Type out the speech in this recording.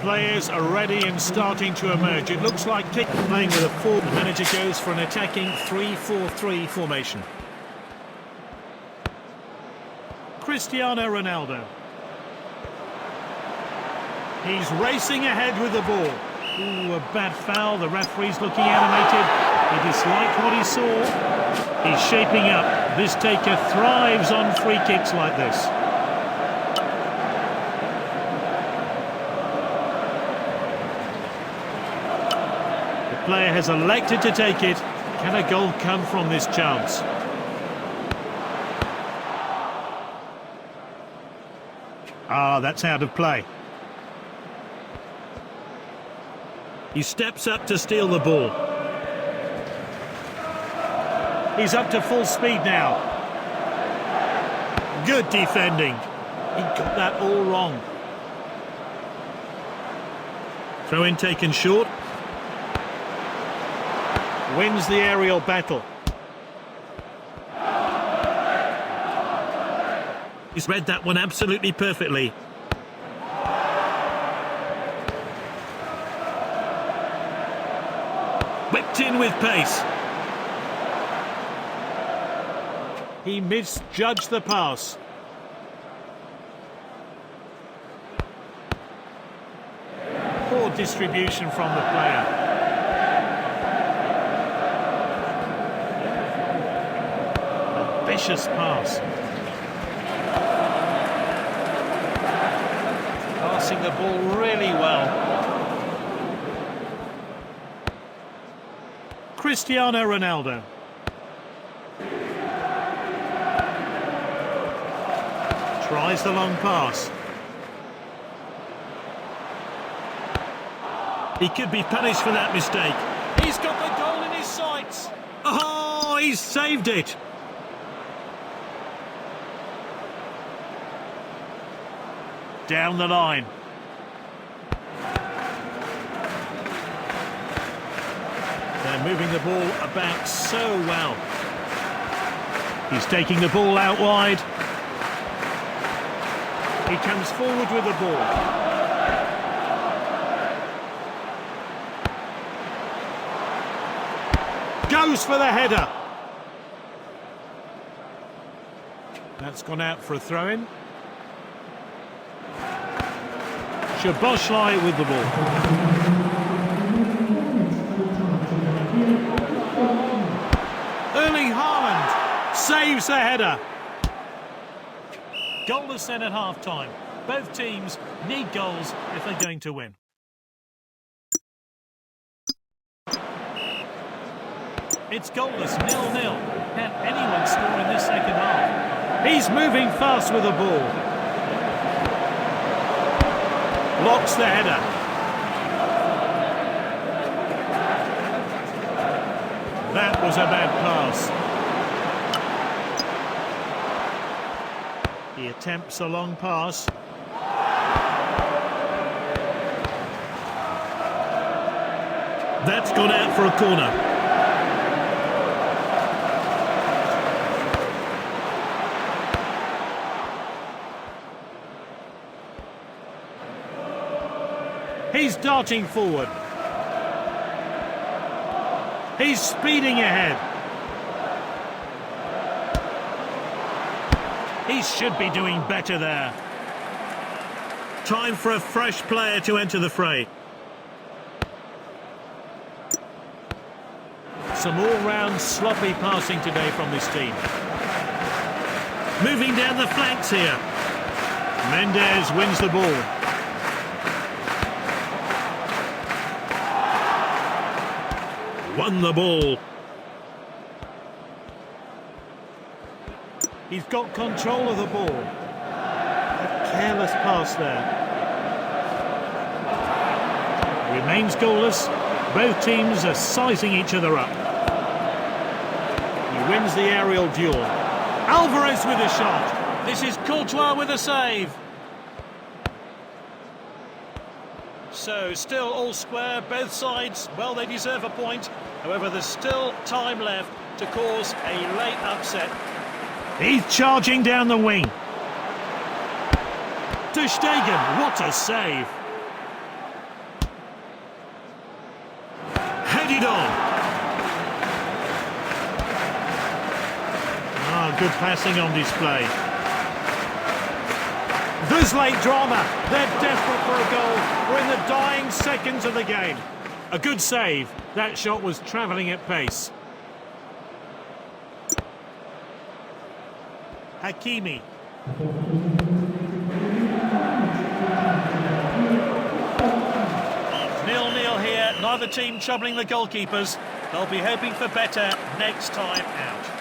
Players are ready and starting to emerge. It looks like kick playing with a four. The manager goes for an attacking 3-4-3 formation. Cristiano Ronaldo. He's racing ahead with the ball. Ooh, a bad foul. The referee's looking animated. He disliked what he saw. He's shaping up. This taker thrives on free kicks like this. The player has elected to take it. Can a goal come from this chance? Ah, that's out of play. He steps up to steal the ball. He's up to full speed now. Good defending. He got that all wrong. Throw in taken short. Wins the aerial battle. He's read that one absolutely perfectly. Whipped in with pace. He misjudged the pass. Poor distribution from the player. A vicious pass. Passing the ball really well. Cristiano Ronaldo. Tries the long pass. He could be punished for that mistake. He's got the goal in his sights. Oh, he's saved it. Down the line. They're moving the ball about so well. He's taking the ball out wide. He comes forward with the ball. Goes for the header. That's gone out for a throw-in. Szoboszlai with the ball. Erling Haaland saves the header. Goalless then at half-time. Both teams need goals if they're going to win. It's goalless, 0-0. Can anyone score in this second half? He's moving fast with the ball. Blocks the header. That was a bad pass. He attempts a long pass. That's gone out for a corner. He's darting forward. He's speeding ahead. He should be doing better there. Time for a fresh player to enter the fray. Some all-round sloppy passing today from this team. Moving down the flanks here. Mendes wins the ball. Won the ball. He's got control of the ball. A careless pass there. Remains goalless. Both teams are sizing each other up. He wins the aerial duel. Alvarez with a shot. This is Courtois with a save. So, still all square, both sides. Well, they deserve a point. However, there's still time left to cause a late upset. He's charging down the wing. Ter Stegen, what a save. pursued on. Ah, good passing on display. There's late drama. They're desperate for a goal. We're in the dying seconds of the game. A good save. That shot was travelling at pace. Hakimi. It's 0-0 here. Neither team troubling the goalkeepers. They'll be hoping for better next time out.